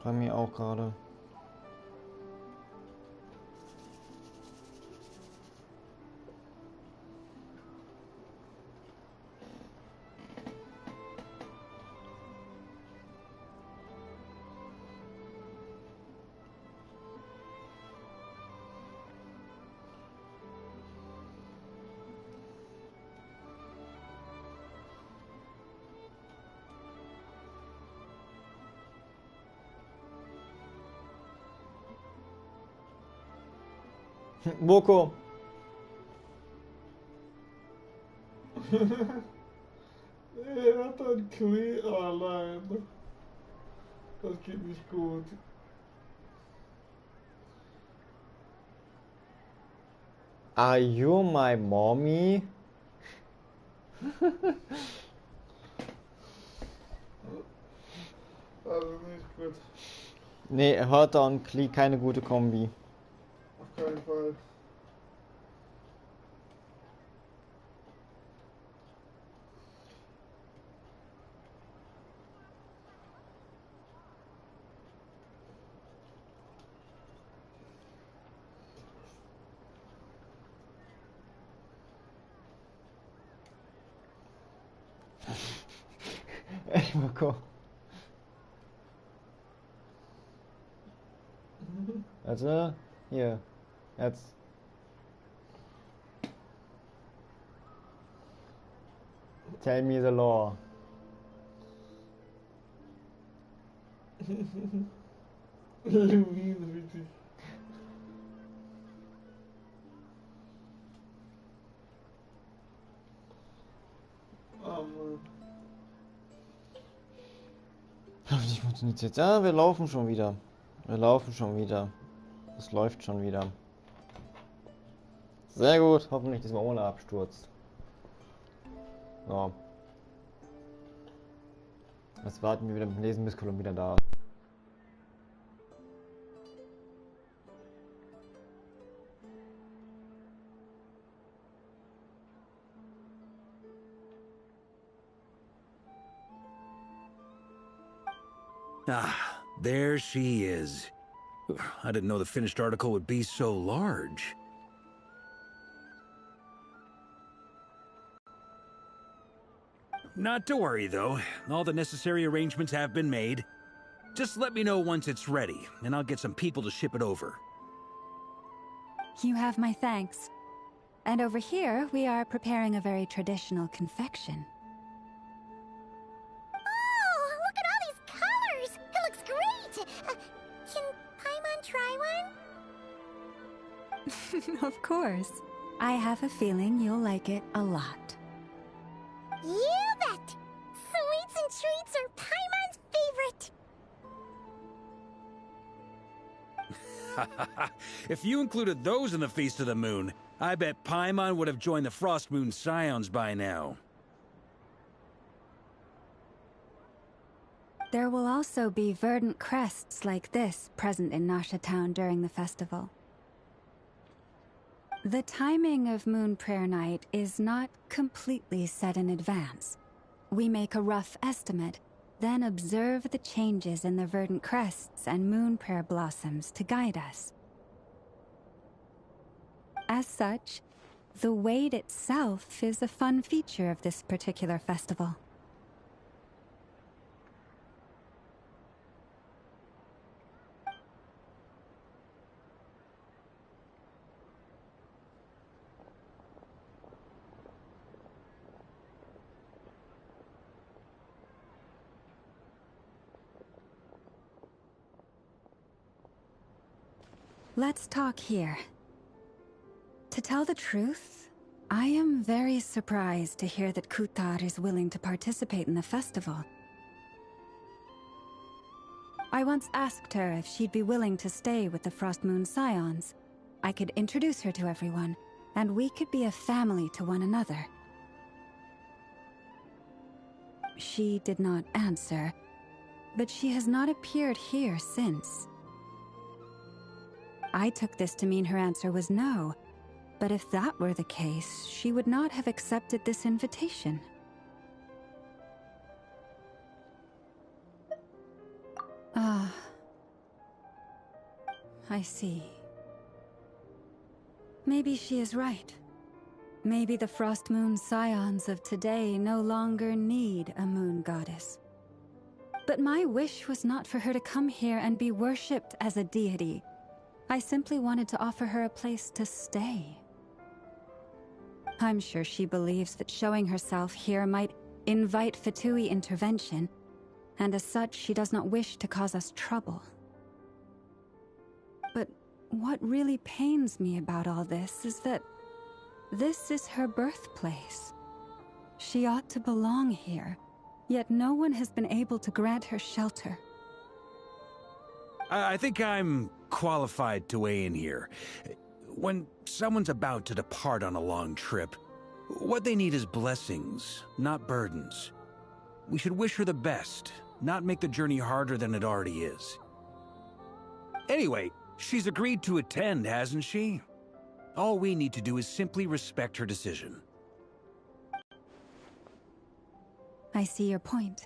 Bei mir auch gerade. Boko. Er hat ein Knie allein. Das geht nicht gut. Are you my mommy? Also nicht gut. Nee, Hörter und Klee, keine gute Kombi. Auf keinen Fall. Echt, Boko. Also, hier. Jetzt. Tell me the law. Louise, witzig. Oh Mann. Hoffentlich funktioniert jetzt. Ja, wir laufen schon wieder. Wir laufen schon wieder. Es läuft schon wieder. Sehr gut. Hoffentlich diesmal ohne Absturz. So. Jetzt warten wir wieder mit dem Lesen, bis Kolum wieder da ist. Ah, there she is. I didn't know the finished article would be so large. Not to worry, though. All the necessary arrangements have been made. Just let me know once it's ready, and I'll get some people to ship it over. You have my thanks. And over here, we are preparing a very traditional confection. Oh, look at all these colors! It looks great! Can Paimon try one? Of course. I have a feeling you'll like it a lot. You bet! Sweets and treats are Paimon's favorite! If you included those in the Feast of the Moon, I bet Paimon would have joined the Frost Moon Scions by now. There will also be verdant crests like this present in Nasha Town during the festival. The timing of Moon Prayer Night is not completely set in advance. We make a rough estimate, then observe the changes in the verdant crests and Moon Prayer blossoms to guide us. As such, the wait itself is a fun feature of this particular festival. Let's talk here. To tell the truth, I am very surprised to hear that Kutar is willing to participate in the festival. I once asked her if she'd be willing to stay with the Frost Moon Scions. I could introduce her to everyone, and we could be a family to one another. She did not answer, but she has not appeared here since. I took this to mean her answer was no, but if that were the case, she would not have accepted this invitation. I see. Maybe she is right. Maybe the Frost Moon Scions of today no longer need a moon goddess. But my wish was not for her to come here and be worshipped as a deity. I simply wanted to offer her a place to stay. I'm sure she believes that showing herself here might invite Fatui intervention, and as such she does not wish to cause us trouble. But what really pains me about all this is that this is her birthplace. She ought to belong here, yet no one has been able to grant her shelter. I think I'm qualified to weigh in here. When someone's about to depart on a long trip, what they need is blessings, not burdens. We should wish her the best, not make the journey harder than it already is. Anyway, she's agreed to attend, hasn't she? All we need to do is simply respect her decision. I see your point.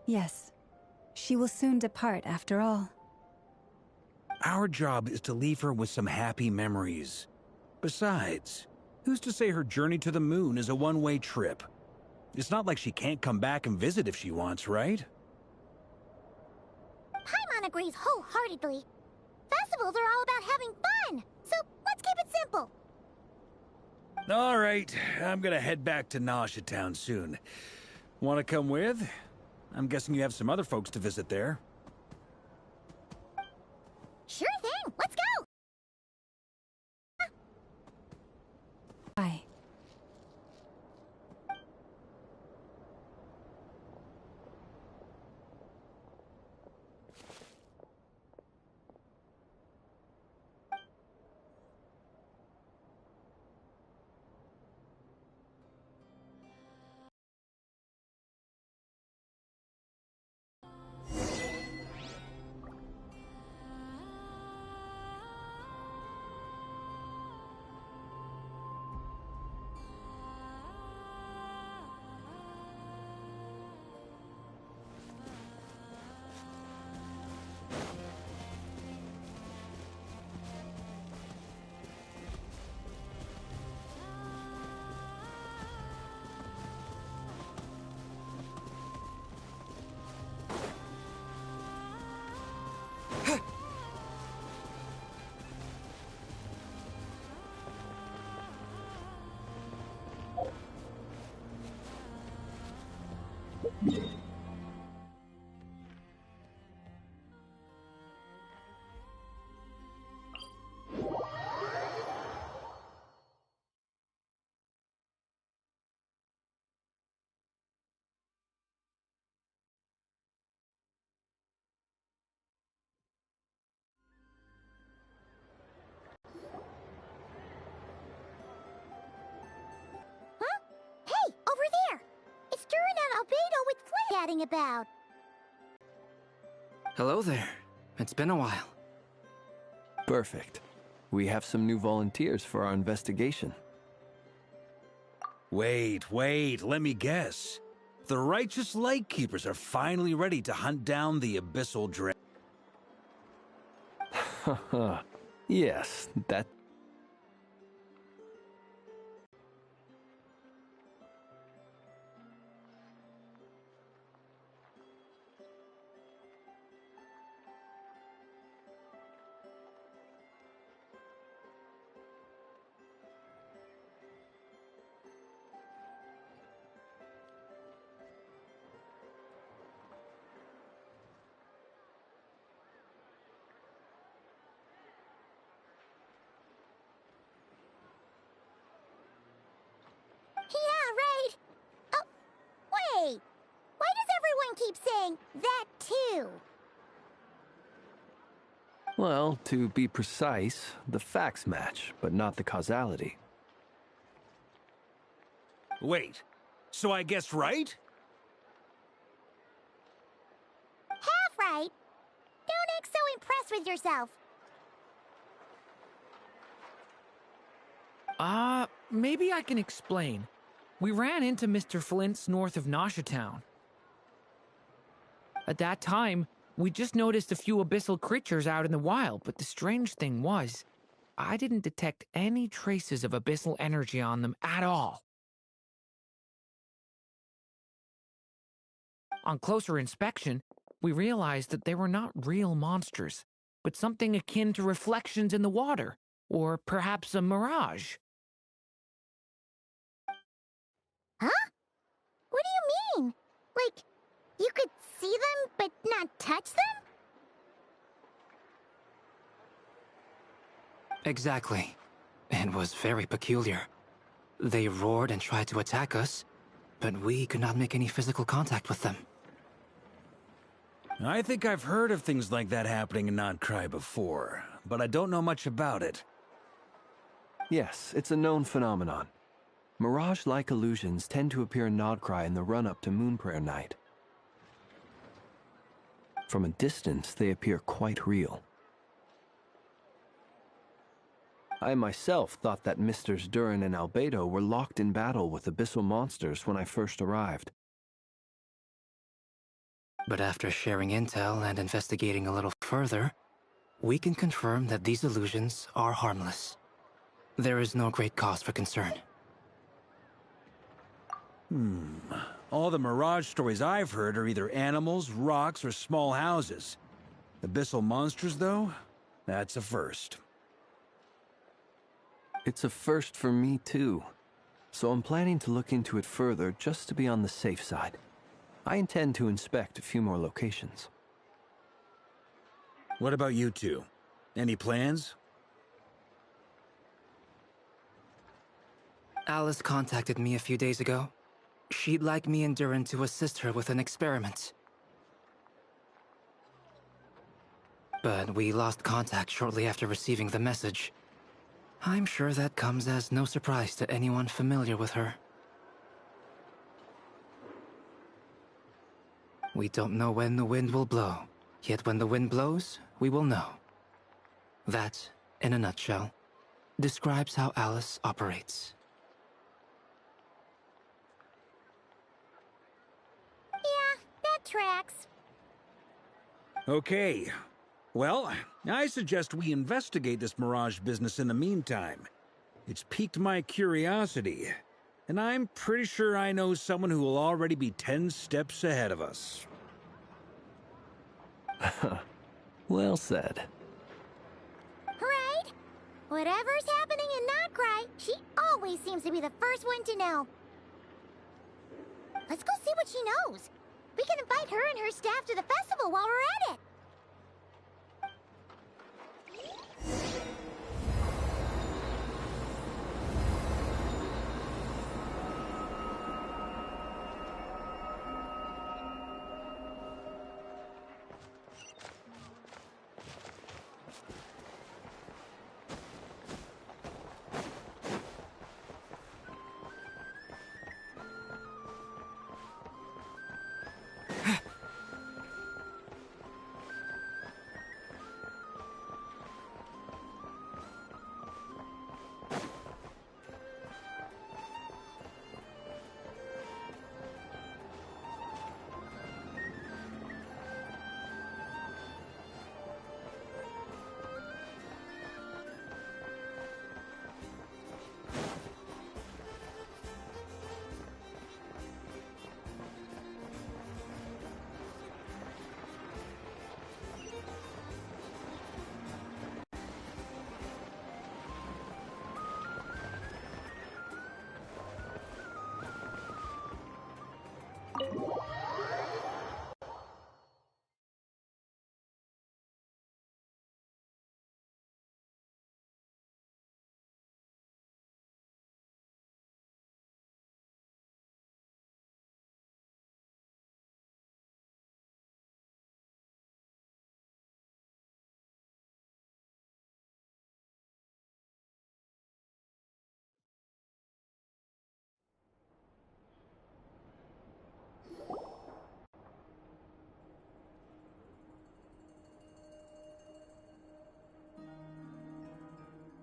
Yes, she will soon depart after all. Our job is to leave her with some happy memories. Besides, who's to say her journey to the moon is a one-way trip? It's not like she can't come back and visit if she wants, right? Paimon agrees wholeheartedly. Festivals are all about having fun, so let's keep it simple. All right, I'm gonna head back to Nausea Town soon. Want to come with? I'm guessing you have some other folks to visit there. Sure thing, let's go! Bye. Huh? Hey, over there! It's Duran Albedo with Flynn chatting about. Hello there. It's been a while. Perfect. We have some new volunteers for our investigation. Wait, let me guess. The righteous Lightkeepers are finally ready to hunt down the Abyssal Dragon. Haha. Yes, that... Yeah, right! Oh, wait! Why does everyone keep saying that too? Well, to be precise, the facts match, but not the causality. Wait, so I guessed right? Half right. Don't act so impressed with yourself. Maybe I can explain. We ran into Mr. Flint's north of Nausea Town. At that time, We just noticed a few abyssal creatures out in the wild, but the strange thing was, I didn't detect any traces of abyssal energy on them at all. On closer inspection, we realized that they were not real monsters, but something akin to reflections in the water, or perhaps a mirage. Huh? What do you mean? Like, you could see them but not touch them? Exactly. It was very peculiar. They roared and tried to attack us, but we could not make any physical contact with them. I think I've heard of things like that happening in Nordcry before, but I don't know much about it. Yes, it's a known phenomenon. Mirage-like illusions tend to appear in Nordcry in the run-up to Moonprayer Night. From a distance, they appear quite real. I myself thought that Misters Durin and Albedo were locked in battle with abyssal monsters when I first arrived. But after sharing intel and investigating a little further, we can confirm that these illusions are harmless. There is no great cause for concern. All the Mirage stories I've heard are either animals, rocks, or small houses. Abyssal monsters, though? That's a first. It's a first for me, too. So I'm planning to look into it further just to be on the safe side. I intend to inspect a few more locations. What about you two? Any plans? Alice contacted me a few days ago. She'd like me and Durin to assist her with an experiment. But we lost contact shortly after receiving the message. I'm sure that comes as no surprise to anyone familiar with her. We don't know when the wind will blow, yet when the wind blows, we will know. That, in a nutshell, describes how Alice operates. Yeah, that tracks. Okay. Well, I suggest we investigate this Mirage business in the meantime. It's piqued my curiosity, and I'm pretty sure I know someone who will already be 10 steps ahead of us. Well said. Right? Whatever's happening in Nordcry, she always seems to be the first one to know. Let's go see what she knows. We can invite her and her staff to the festival while we're at it.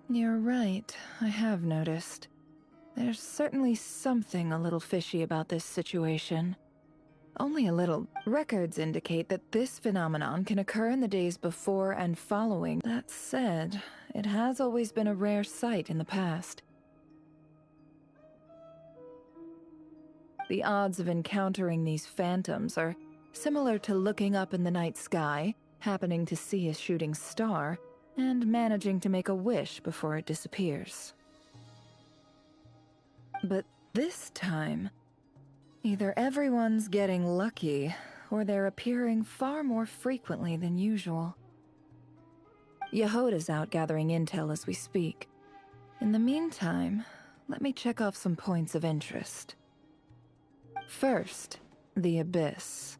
You're right, I have noticed. There's certainly something a little fishy about this situation. Only a little. Records indicate that this phenomenon can occur in the days before and following. That said, it has always been a rare sight in the past. The odds of encountering these phantoms are similar to looking up in the night sky, happening to see a shooting star, and managing to make a wish before it disappears. But this time, either everyone's getting lucky, or they're appearing far more frequently than usual. Yehoda's out gathering intel as we speak. In the meantime, let me check off some points of interest. First, the Abyss.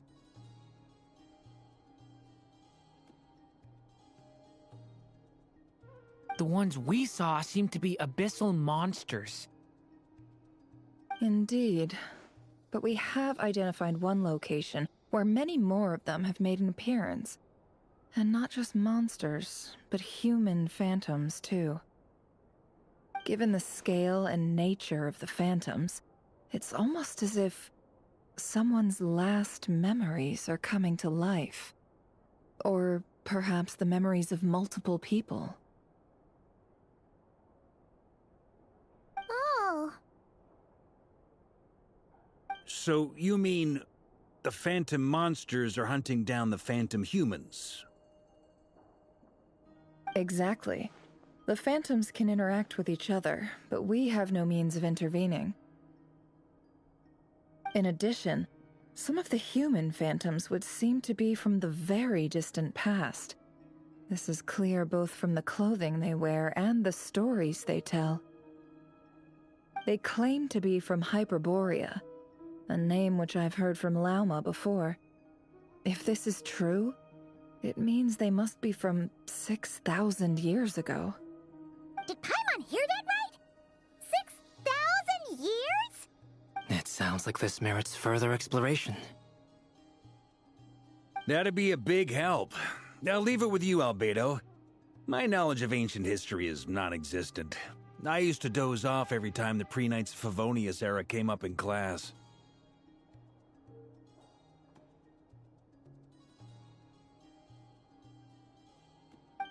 The ones we saw seem to be abyssal monsters. Indeed. But we have identified one location where many more of them have made an appearance. And not just monsters, but human phantoms too. Given the scale and nature of the phantoms, it's almost as if someone's last memories are coming to life. Or perhaps the memories of multiple people. Oh. So you mean the phantom monsters are hunting down the phantom humans? Exactly. The phantoms can interact with each other, but we have no means of intervening. In addition, some of the human phantoms would seem to be from the very distant past. This is clear both from the clothing they wear and the stories they tell. They claim to be from Hyperborea, a name which I've heard from Lauma before. If this is true, it means they must be from 6,000 years ago. Did Paimon hear that right? 6,000 years? It sounds like this merits further exploration. That'd be a big help. I'll leave it with you, Albedo. My knowledge of ancient history is non-existent. I used to doze off every time the pre-Knights Favonius era came up in class.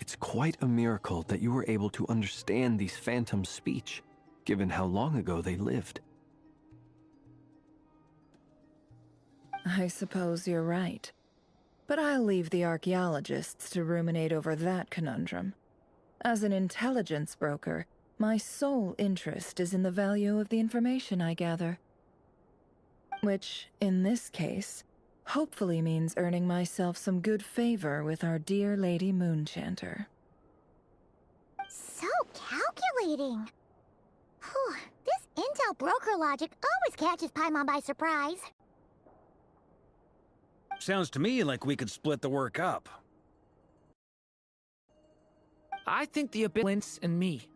It's quite a miracle that you were able to understand these phantoms' speech, given how long ago they lived. I suppose you're right. But I'll leave the archaeologists to ruminate over that conundrum. As an intelligence broker, my sole interest is in the value of the information I gather. Which, in this case, hopefully means earning myself some good favor with our dear Lady Moonchanter. So calculating. Whew, this intel broker logic always catches Paimon by surprise. Sounds to me like we could split the work up. I think the Abyss and me.